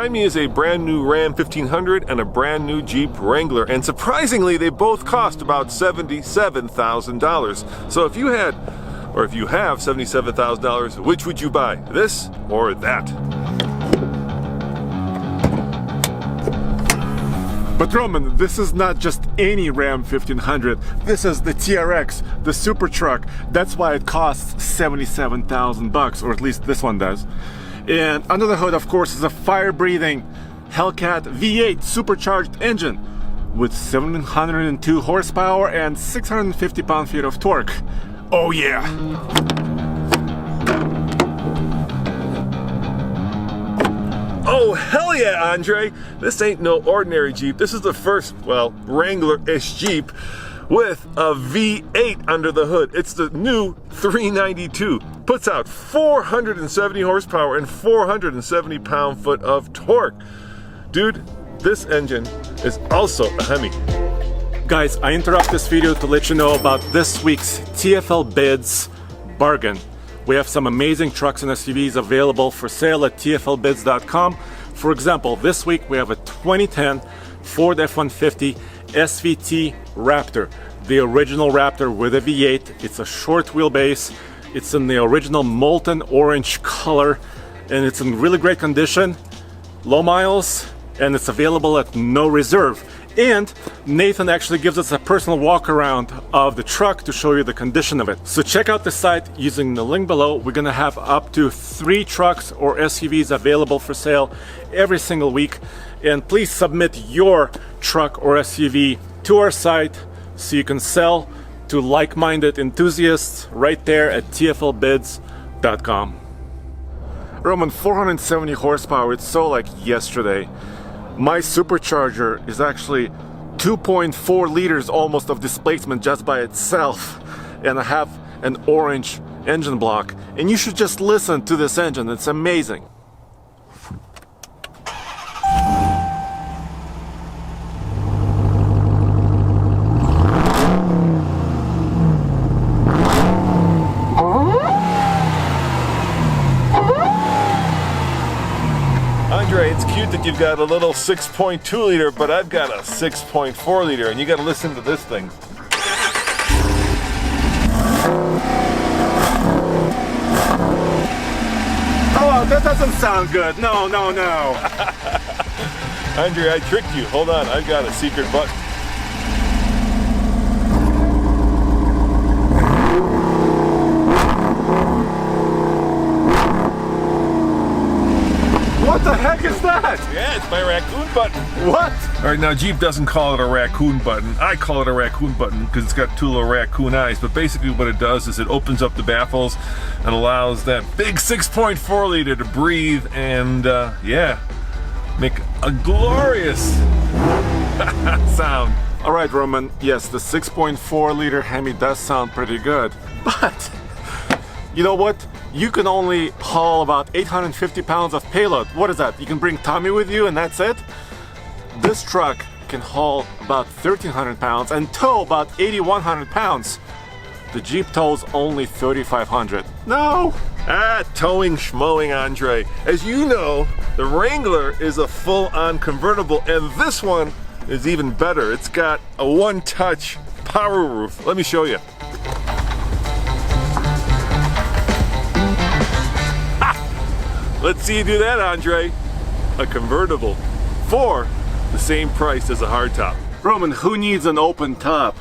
Behind me is a brand new Ram 1500 and a brand new Jeep Wrangler, and surprisingly they both cost about $77,000. So if you have $77,000, which would you buy? This or that? But Roman, this is not just any Ram 1500. This is the TRX, the super truck. That's why it costs $77,000, or at least this one does. And under the hood, of course, is a fire-breathing Hellcat V8 supercharged engine with 702 horsepower and 650 pound-feet of torque. Oh yeah! Oh, hell yeah, Andre! This ain't no ordinary Jeep. This is the first, well, Wrangler-ish Jeep with a V8 under the hood. It's the new 392. Puts out 470 horsepower and 470 pound-foot of torque. Dude, this engine is also a Hemi. Guys, I interrupt this video to let you know about this week's TFL Bids bargain. We have some amazing trucks and SUVs available for sale at tflbids.com. For example, this week we have a 2010 Ford F-150 SVT Raptor, the original Raptor with a V8. It's a short wheelbase. It's in the original molten orange color, and it's in really great condition, low miles, and it's available at no reserve. And Nathan actually gives us a personal walk around of the truck to show you the condition of it. So check out the site using the link below. We're gonna have up to 3 trucks or SUVs available for sale every single week. And please submit your truck or SUV to our site so you can sell to like-minded enthusiasts right there at tflbids.com. Roman, 470 horsepower, it's so like yesterday. My supercharger is actually 2.4 liters almost of displacement just by itself, and I have an orange engine block, and you should just listen to this engine. It's amazing. Andre, it's cute that you've got a little 6.2 liter, but I've got a 6.4 liter, and you got to listen to this thing. Oh, that doesn't sound good. No, no, no. Andre, I tricked you. Hold on, I've got a secret button. What the heck is that? Yeah, it's my raccoon button. What? All right, now Jeep doesn't call it a raccoon button. I call it a raccoon button because it's got 2 little raccoon eyes, but basically what it does is it opens up the baffles and allows that big 6.4 liter to breathe and, yeah, make a glorious sound. All right, Roman, yes, the 6.4 liter Hemi does sound pretty good, but you know what? You can only haul about 850 pounds of payload. What is that? You can bring Tommy with you and that's it? This truck can haul about 1,300 pounds and tow about 8,100 pounds. The Jeep tows only 3,500. No! Towing schmoing, Andre. As you know, the Wrangler is a full-on convertible, and this one is even better. It's got a one-touch power roof. Let me show you. Let's see you do that, Andre. A convertible for the same price as a hardtop. Roman, who needs an open top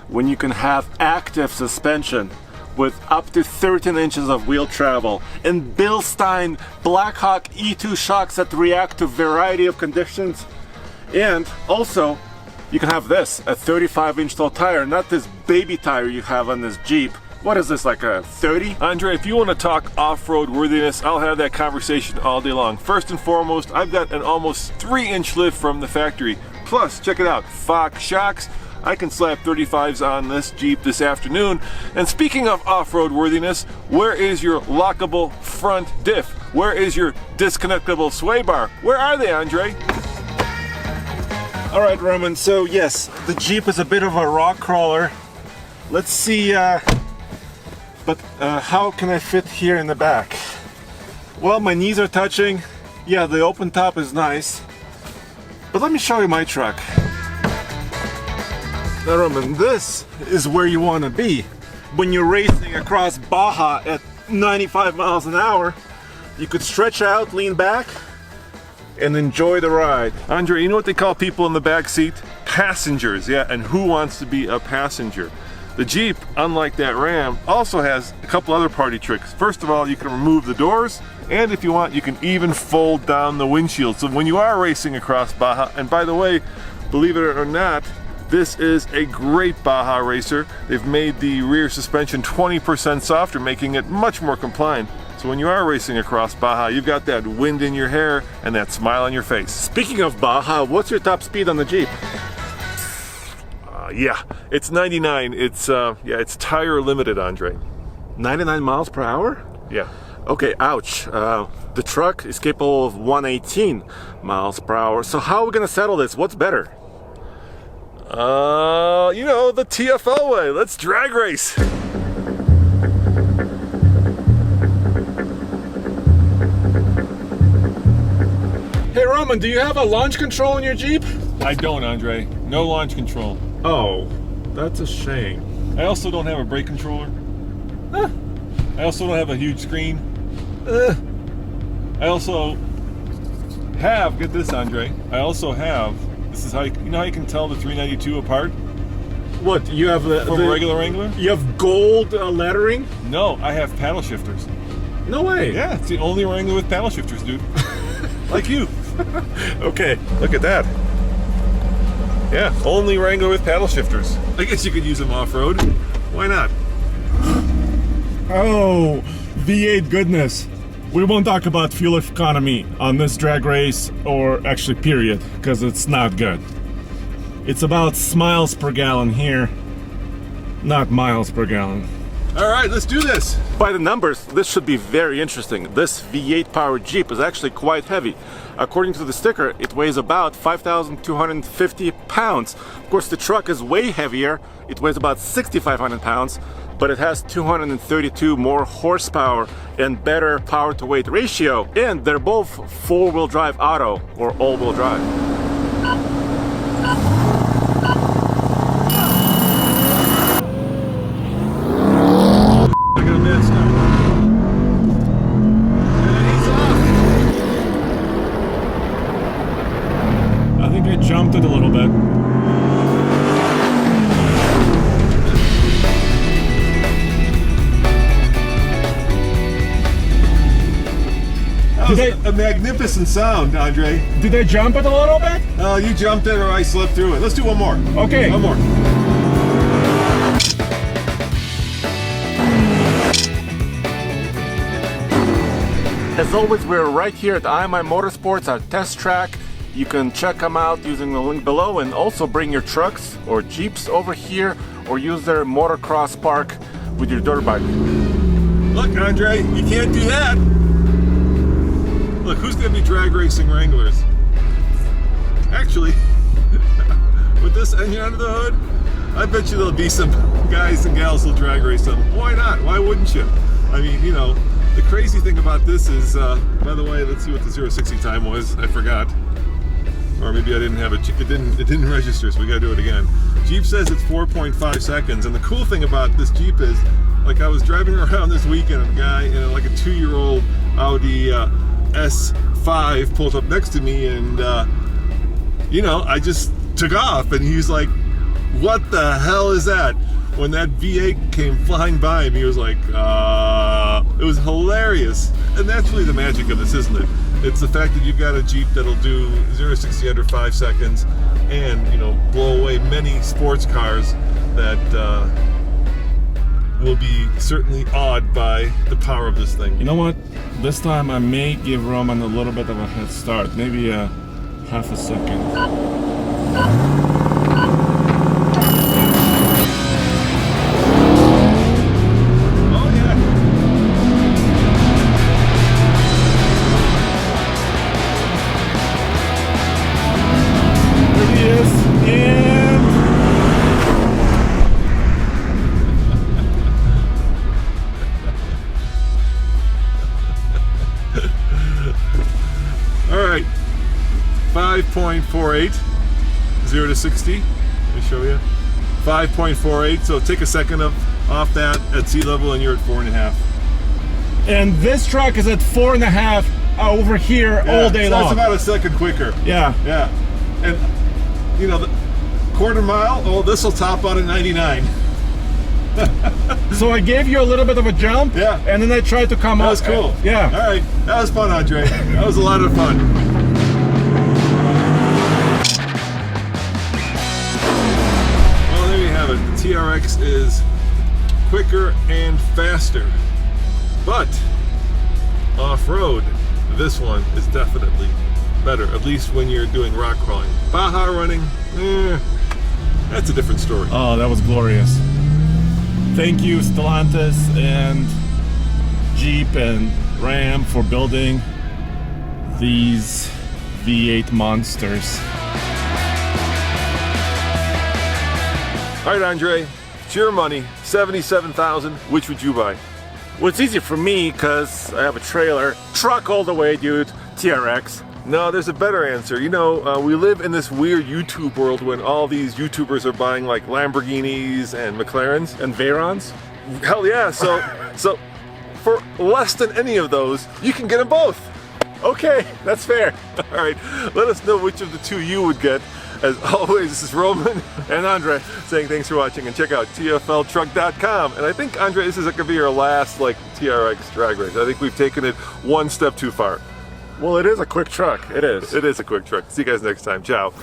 when you can have active suspension with up to 13 inches of wheel travel and Bilstein Blackhawk E2 shocks that react to a variety of conditions? And also, you can have this, a 35-inch tall tire, not this baby tire you have on this Jeep. What is this, like a 30? Andre, if you want to talk off-road worthiness, I'll have that conversation all day long. First and foremost, I've got an almost 3-inch lift from the factory. Plus, check it out, Fox shocks. I can slap 35s on this Jeep this afternoon. And speaking of off-road worthiness, where is your lockable front diff? Where is your disconnectable sway bar? Where are they, Andre? All right, Roman, so yes, the Jeep is a bit of a rock crawler. Let's see, but how can I fit here in the back? Well, my knees are touching. Yeah, the open top is nice. But let me show you my truck. Now, Roman, this is where you want to be when you're racing across Baja at 95 miles an hour. You could stretch out, lean back, and enjoy the ride. Andre, you know what they call people in the back seat? Passengers, yeah, and who wants to be a passenger? The Jeep, unlike that Ram, also has a couple other party tricks. First of all, you can remove the doors, and if you want, you can even fold down the windshield. So when you are racing across Baja, and by the way, believe it or not, this is a great Baja racer. They've made the rear suspension 20% softer, making it much more compliant. So when you are racing across Baja, you've got that wind in your hair and that smile on your face. Speaking of Baja, what's your top speed on the Jeep? Yeah, it's 99. It's tire limited, Andre. 99 miles per hour? Yeah. Okay, ouch. The truck is capable of 118 miles per hour. So how are we gonna settle this? What's better? You know, the TFL way. Let's drag race. Hey Roman, do you have a launch control in your Jeep? I don't, Andre. No launch control. Oh, that's a shame. I also don't have a brake controller. I also don't have a huge screen. I also have, get this, Andre, I also have, this is how you know how you can tell the 392 apart What, you have from a regular Wrangler? You have gold lettering? No, I have paddle shifters. No way. Yeah, it's the only Wrangler with paddle shifters, dude. Like you. Okay. Look at that. Yeah, only Wrangler with paddle shifters. I guess you could use them off-road. Why not? Oh, V8 goodness. We won't talk about fuel economy on this drag race, or actually period, because it's not good. It's about miles per gallon here, not miles per gallon. All right, let's do this. By the numbers, this should be very interesting. This V8 powered Jeep is actually quite heavy. According to the sticker, it weighs about 5,250 pounds. Of course, the truck is way heavier. It weighs about 6,500 pounds, but it has 232 more horsepower and better power to weight ratio. And they're both four-wheel drive auto or all-wheel drive. I got a bad start. And he's off. I think I jumped it a little bit. That was a magnificent sound, Andre. Did I jump it a little bit? Oh, you jumped it or I slipped through it. Let's do one more. Okay. One more. As always, we're right here at IMI Motorsports, our test track. You can check them out using the link below, and also bring your trucks or Jeeps over here, or use their motocross park with your dirt bike. Look, Andre, you can't do that. Look, who's going to be drag racing Wranglers? Actually, with this engine under the hood, I bet you there'll be some guys and gals who'll drag race them. Why not? Why wouldn't you? I mean, you know, the crazy thing about this is, by the way, let's see what the 0-60 time was. I forgot. Or maybe I didn't have it. It didn't register, so we got to do it again. Jeep says it's 4.5 seconds, and the cool thing about this Jeep is, like, I was driving around this weekend, and a guy in like a 2-year-old Audi S5 pulled up next to me, and you know, I just took off, and he's like, "What the hell is that?" When that V8 came flying by him, he was like, it was hilarious. And that's really the magic of this, isn't it? It's the fact that you've got a Jeep that'll do 0-60 under 5 seconds, and, you know, blow away many sports cars that will be certainly awed by the power of this thing. You know what? This time I may give Roman a little bit of a head start, maybe a half a second. 5.48, 0 to 60. Let me show you. 5.48. So take a second off that at sea level, and you're at 4.5. And this truck is at 4.5 over here all day so long. That's about a second quicker. Yeah. Yeah. And you know, the quarter mile, oh, this will top out at 99. So I gave you a little bit of a jump, Yeah. and then I tried to come up. That was cool. Yeah. All right. That was fun, Andre. That was a lot of fun. Well, there you have it. The TRX is quicker and faster. But off-road, this one is definitely better, at least when you're doing rock crawling. Baja running, that's a different story. Oh, that was glorious. Thank you, Stellantis and Jeep and Ram, for building these V8 monsters. All right, Andre, it's your money, $77,000. Which would you buy? Well, it's easy for me because I have a trailer. Truck all the way, dude. TRX. No, there's a better answer. You know, we live in this weird YouTube world when all these YouTubers are buying like Lamborghinis and McLarens. And Veyrons? Hell yeah, so for less than any of those, you can get them both. Okay, that's fair. All right, let us know which of the two you would get. As always, this is Roman And Andre. saying thanks for watching, and check out TFLtruck.com. And I think, Andre, this is going to be our last like TRX drag race. I think we've taken it one step too far. Well, it is a quick truck. It is. It is a quick truck. See you guys next time. Ciao.